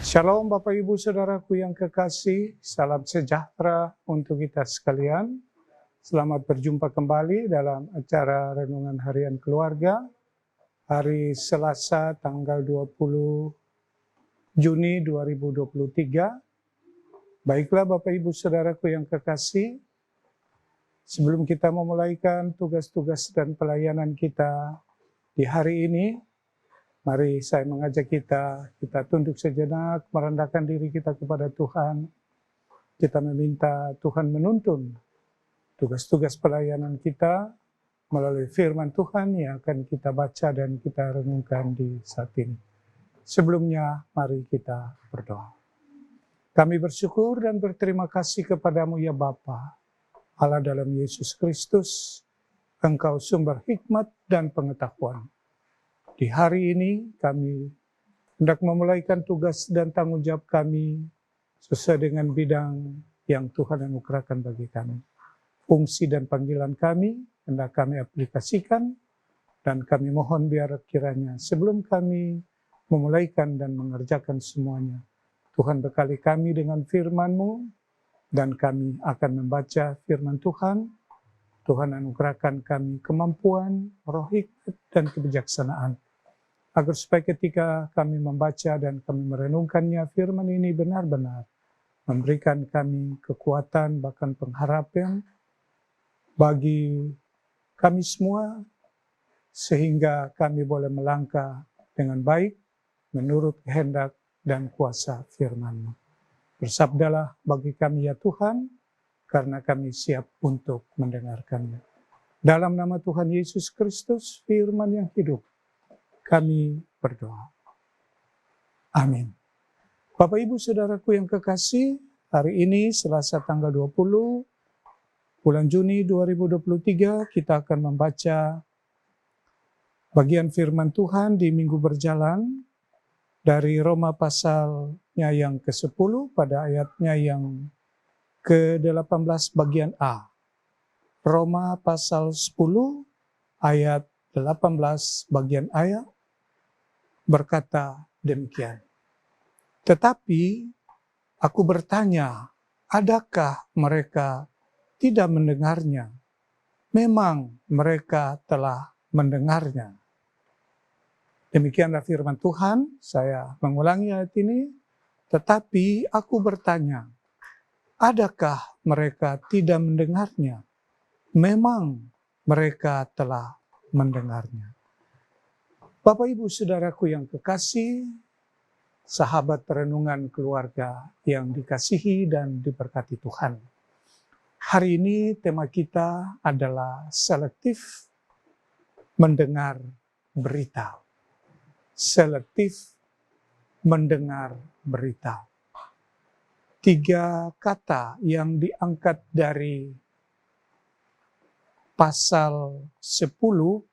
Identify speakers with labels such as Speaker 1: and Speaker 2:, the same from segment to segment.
Speaker 1: Shalom Bapak Ibu Saudaraku yang kekasih, salam sejahtera untuk kita sekalian. Selamat berjumpa kembali dalam acara Renungan Harian Keluarga, hari Selasa tanggal 20 Juni 2023. Baiklah Bapak Ibu Saudaraku yang kekasih, sebelum kita memulaikan tugas-tugas dan pelayanan kita di hari ini, mari saya mengajak kita tunduk sejenak, merendahkan diri kita kepada Tuhan. Kita meminta Tuhan menuntun tugas-tugas pelayanan kita melalui firman Tuhan yang akan kita baca dan kita renungkan di saat ini. Sebelumnya, mari kita berdoa. Kami bersyukur dan berterima kasih kepadamu ya Bapa, Allah dalam Yesus Kristus, Engkau sumber hikmat dan pengetahuan. Di hari ini kami hendak memulaikan tugas dan tanggung jawab kami sesuai dengan bidang yang Tuhan anugerahkan bagi kami. Fungsi dan panggilan kami hendak kami aplikasikan dan kami mohon biar kiranya sebelum kami memulaikan dan mengerjakan semuanya, Tuhan bekali kami dengan firman-Mu dan kami akan membaca firman Tuhan. Tuhan anugerahkan kami kemampuan, roh hikmat dan kebijaksanaan, agar supaya ketika kami membaca dan kami merenungkannya, firman ini benar-benar memberikan kami kekuatan, bahkan pengharapan bagi kami semua, sehingga kami boleh melangkah dengan baik menurut kehendak dan kuasa firman-Mu. Bersabdalah bagi kami ya Tuhan, karena kami siap untuk mendengarkannya. Dalam nama Tuhan Yesus Kristus, firman yang hidup, kami berdoa. Amin. Bapak Ibu Saudaraku yang kekasih, hari ini Selasa tanggal 20 bulan Juni 2023 kita akan membaca bagian firman Tuhan di minggu berjalan dari Roma pasalnya yang ke-10 pada ayatnya yang ke-18 bagian A. Roma pasal 10 ayat 18 bagian A berkata demikian. Tetapi aku bertanya, adakah mereka tidak mendengarnya? Memang mereka telah mendengarnya. Demikianlah firman Tuhan. Saya mengulangi ayat ini. Tetapi aku bertanya, adakah mereka tidak mendengarnya? Memang mereka telah mendengarnya. Bapak Ibu Saudaraku yang kekasih, sahabat renungan keluarga yang dikasihi dan diberkati Tuhan. Hari ini tema kita adalah selektif mendengar berita. Selektif mendengar berita. 3 kata yang diangkat dari pasal 10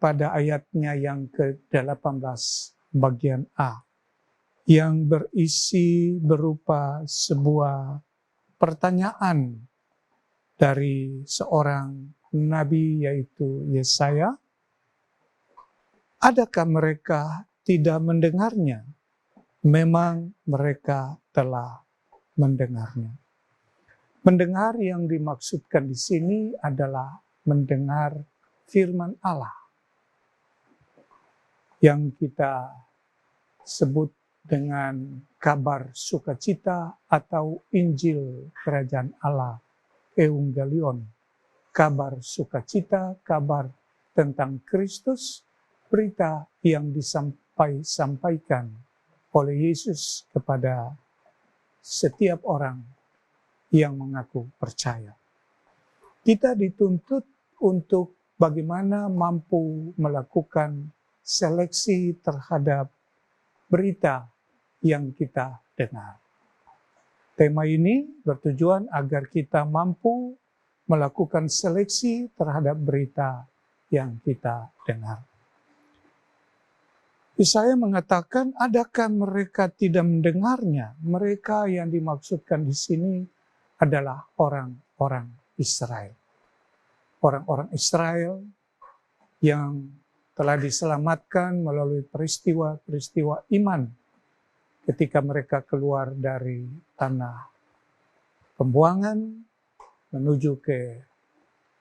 Speaker 1: pada ayatnya yang ke-18 bagian A, yang berisi berupa sebuah pertanyaan dari seorang nabi yaitu Yesaya. Adakah mereka tidak mendengarnya? Memang mereka telah mendengarnya. Mendengar yang dimaksudkan di sini adalah mendengar firman Allah yang kita sebut dengan kabar sukacita atau Injil Kerajaan Allah, Evangelion. Kabar sukacita, kabar tentang Kristus, berita yang disampaikan oleh Yesus kepada setiap orang yang mengaku percaya. Kita dituntut untuk bagaimana mampu melakukan seleksi terhadap berita yang kita dengar. Tema ini bertujuan agar kita mampu melakukan seleksi terhadap berita yang kita dengar. Yesaya mengatakan, adakah mereka tidak mendengarnya? Mereka yang dimaksudkan di sini adalah orang-orang Israel. Orang-orang Israel yang telah diselamatkan melalui peristiwa-peristiwa iman ketika mereka keluar dari tanah pembuangan menuju ke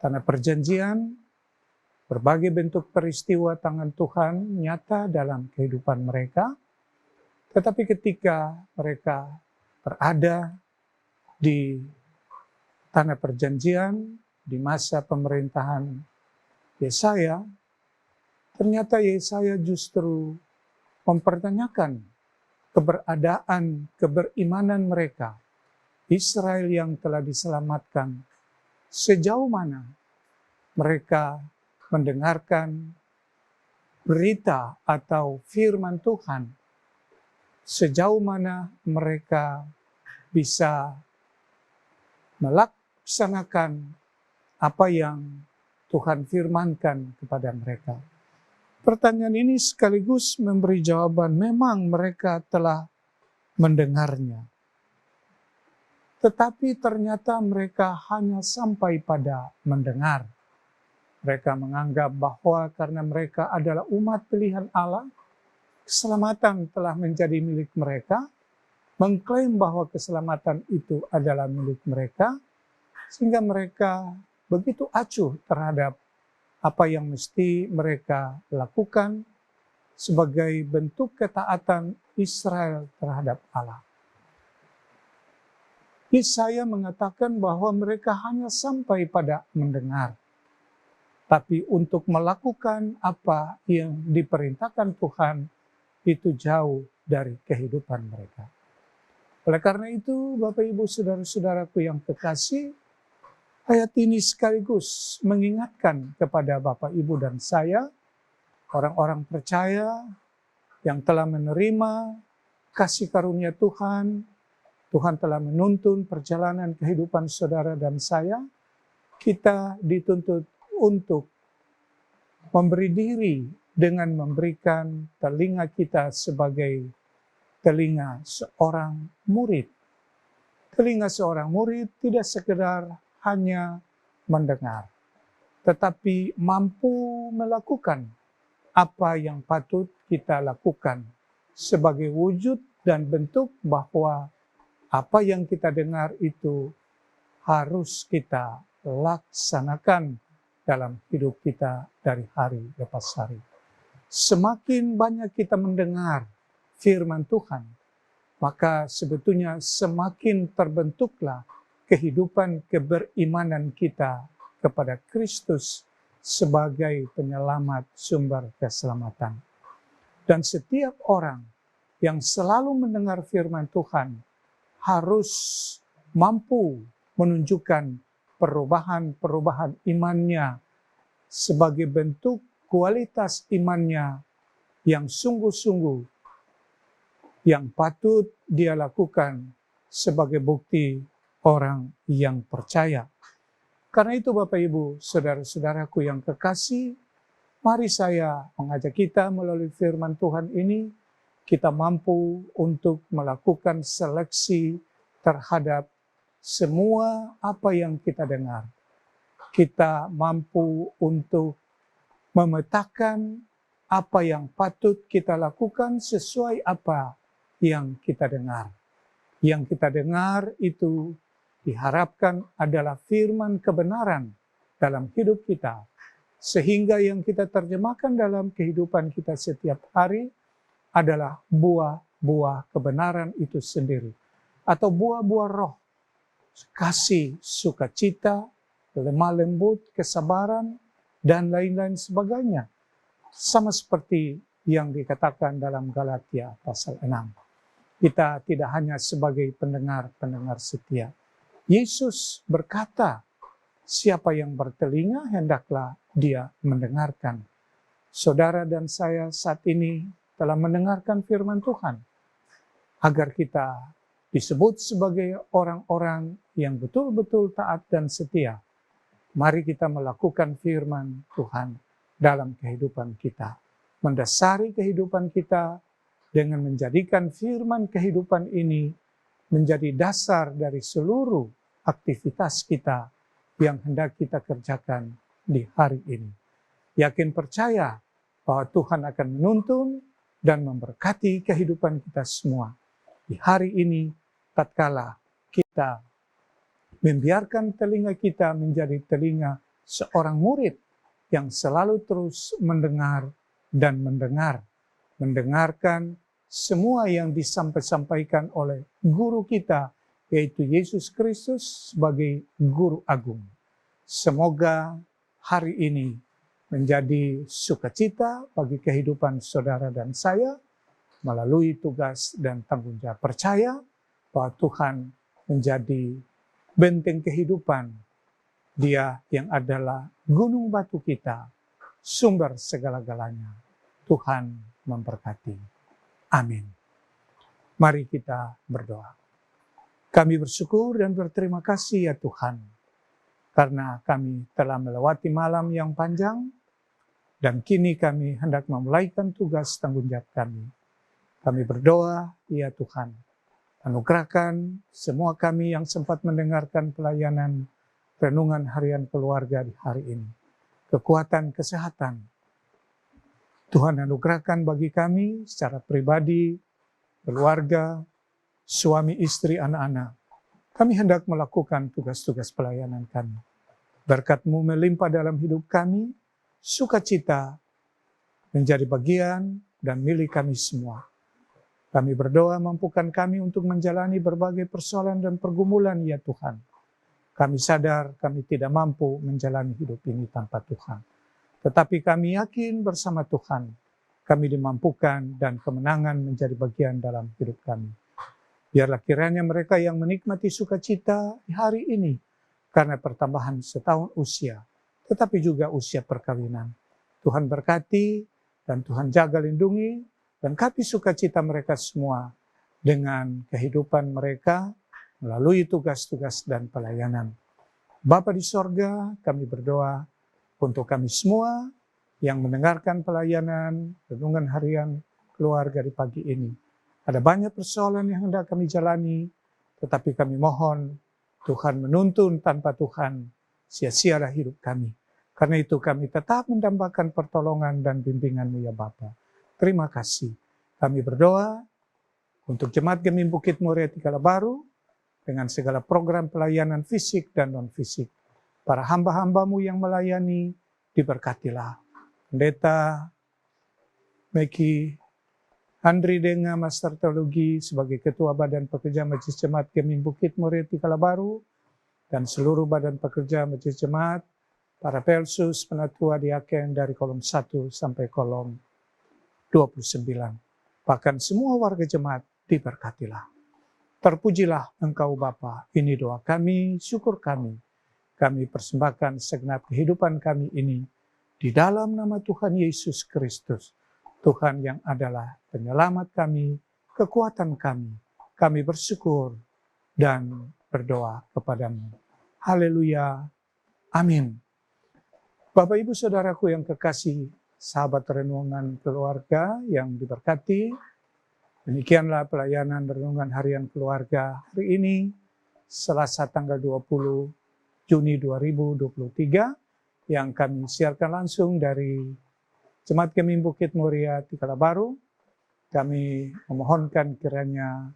Speaker 1: tanah perjanjian, berbagai bentuk peristiwa tangan Tuhan nyata dalam kehidupan mereka. Tetapi ketika mereka berada di tanah perjanjian, di masa pemerintahan Yesaya, ternyata Yesaya justru mempertanyakan keberadaan, keberimanan mereka. Israel yang telah diselamatkan, sejauh mana mereka mendengarkan berita atau firman Tuhan, sejauh mana mereka bisa melaksanakan apa yang Tuhan firmankan kepada mereka. Pertanyaan ini sekaligus memberi jawaban, memang mereka telah mendengarnya. Tetapi ternyata mereka hanya sampai pada mendengar. Mereka menganggap bahwa karena mereka adalah umat pilihan Allah, keselamatan telah menjadi milik mereka, mengklaim bahwa keselamatan itu adalah milik mereka, sehingga mereka begitu acuh terhadap apa yang mesti mereka lakukan sebagai bentuk ketaatan Israel terhadap Allah. Yesaya mengatakan bahwa mereka hanya sampai pada mendengar, tapi untuk melakukan apa yang diperintahkan Tuhan itu jauh dari kehidupan mereka. Oleh karena itu, Bapak Ibu Saudara-saudaraku yang kekasih, ayat ini sekaligus mengingatkan kepada Bapak Ibu dan saya, orang-orang percaya yang telah menerima kasih karunia Tuhan, Tuhan telah menuntun perjalanan kehidupan saudara dan saya, kita dituntut untuk memberi diri dengan memberikan telinga kita sebagai telinga seorang murid. Telinga seorang murid tidak sekedar hanya mendengar, tetapi mampu melakukan apa yang patut kita lakukan sebagai wujud dan bentuk bahwa apa yang kita dengar itu harus kita laksanakan dalam hidup kita dari hari lepas hari. Semakin banyak kita mendengar firman Tuhan, maka sebetulnya semakin terbentuklah kehidupan keberimanan kita kepada Kristus sebagai penyelamat sumber keselamatan. Dan setiap orang yang selalu mendengar firman Tuhan harus mampu menunjukkan perubahan-perubahan imannya sebagai bentuk kualitas imannya yang sungguh-sungguh yang patut dia lakukan sebagai bukti orang yang percaya. Karena itu Bapak Ibu, saudara-saudaraku yang kekasih, mari saya mengajak kita melalui firman Tuhan ini, kita mampu untuk melakukan seleksi terhadap semua apa yang kita dengar. Kita mampu untuk memetakan apa yang patut kita lakukan sesuai apa yang kita dengar. Yang kita dengar itu diharapkan adalah firman kebenaran dalam hidup kita. Sehingga yang kita terjemahkan dalam kehidupan kita setiap hari adalah buah-buah kebenaran itu sendiri. Atau buah-buah roh, kasih, sukacita, lemah lembut, kesabaran, dan lain-lain sebagainya. Sama seperti yang dikatakan dalam Galatia pasal 6. Kita tidak hanya sebagai pendengar-pendengar setia. Yesus berkata, siapa yang bertelinga hendaklah dia mendengarkan. Saudara dan saya saat ini telah mendengarkan firman Tuhan, agar kita disebut sebagai orang-orang yang betul-betul taat dan setia. Mari kita melakukan firman Tuhan dalam kehidupan kita. Mendasari kehidupan kita dengan menjadikan firman kehidupan ini menjadi dasar dari seluruh aktivitas kita yang hendak kita kerjakan di hari ini. Yakin percaya bahwa Tuhan akan menuntun dan memberkati kehidupan kita semua. di hari ini, tatkala kita membiarkan telinga kita menjadi telinga seorang murid yang selalu terus mendengar dan mendengarkan semua yang disampaikan oleh guru kita, yaitu Yesus Kristus sebagai guru agung. Semoga hari ini menjadi sukacita bagi kehidupan saudara dan saya melalui tugas dan tanggung jawab percaya bahwa Tuhan menjadi benteng kehidupan. Dia yang adalah gunung batu kita, sumber segala-galanya. Tuhan memberkati. Amin. Mari kita berdoa. Kami bersyukur dan berterima kasih ya Tuhan, karena kami telah melewati malam yang panjang, dan kini kami hendak memulaikan tugas tanggung jawab kami. Kami berdoa, ya Tuhan, anugerahkan semua kami yang sempat mendengarkan pelayanan renungan harian keluarga di hari ini. Kekuatan kesehatan Tuhan anugerahkan bagi kami secara pribadi, keluarga, suami, istri, anak-anak. Kami hendak melakukan tugas-tugas pelayanan kami. Berkat-Mu melimpah dalam hidup kami, sukacita menjadi bagian dan milik kami semua. Kami berdoa mampukan kami untuk menjalani berbagai persoalan dan pergumulan ya Tuhan. Kami sadar kami tidak mampu menjalani hidup ini tanpa Tuhan. Tetapi kami yakin bersama Tuhan, kami dimampukan dan kemenangan menjadi bagian dalam hidup kami. Biarlah kiranya mereka yang menikmati sukacita di hari ini, karena pertambahan setahun usia, tetapi juga usia perkawinan. Tuhan berkati dan Tuhan jaga lindungi, dan kasih sukacita mereka semua dengan kehidupan mereka melalui tugas-tugas dan pelayanan. Bapa di sorga, kami berdoa untuk kami semua yang mendengarkan pelayanan renungan harian keluarga di pagi ini. Ada banyak persoalan yang hendak kami jalani, tetapi kami mohon Tuhan menuntun, tanpa Tuhan sia-sialah hidup kami. Karena itu kami tetap mendambakan pertolongan dan bimbingan-Mu ya Bapa. Terima kasih. Kami berdoa untuk Jemaat Gemim Bukit Muria Tikala Baru dengan segala program pelayanan fisik dan non-fisik. Para hamba-hamba-Mu yang melayani, diberkatilah. Pendeta Meki Andri Denga, Master Teologi sebagai Ketua Badan Pekerja Majelis Jemaat Gemim Bukit Muria Tikala Baru, dan seluruh Badan Pekerja Majelis Jemaat, para pelsus, penatua, diaken dari kolom 1 sampai kolom 29. Bahkan semua warga jemaat diberkatilah. Terpujilah Engkau Bapa, ini doa kami, syukur kami. Kami persembahkan segenap kehidupan kami ini di dalam nama Tuhan Yesus Kristus. Tuhan yang adalah penyelamat kami, kekuatan kami. Kami bersyukur dan berdoa kepadamu. Haleluya. Amin. Bapak Ibu Saudaraku yang kekasih, sahabat renungan keluarga yang diberkati, demikianlah pelayanan renungan harian keluarga hari ini, Selasa tanggal 20 Juni 2023, yang kami siarkan langsung dari Jemaat Gemim Bukit Muria Tikala Baru. Kami memohonkan kiranya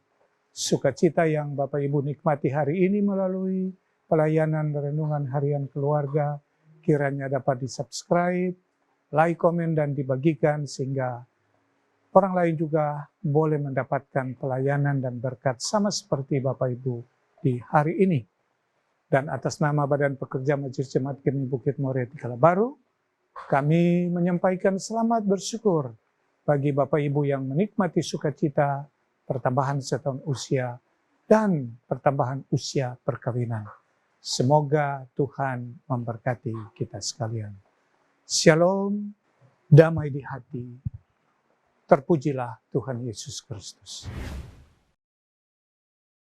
Speaker 1: sukacita yang Bapak Ibu nikmati hari ini melalui pelayanan renungan harian keluarga, kiranya dapat di-subscribe, like, komen, dan dibagikan sehingga orang lain juga boleh mendapatkan pelayanan dan berkat sama seperti Bapak Ibu di hari ini. Dan atas nama Badan Pekerja Majelis Jemaat Gemim Bukit Muria Tikala Baru, kami menyampaikan selamat bersyukur bagi Bapak Ibu yang menikmati sukacita pertambahan setahun usia dan pertambahan usia perkawinan. Semoga Tuhan memberkati kita sekalian. Shalom, damai di hati. Terpujilah Tuhan Yesus Kristus.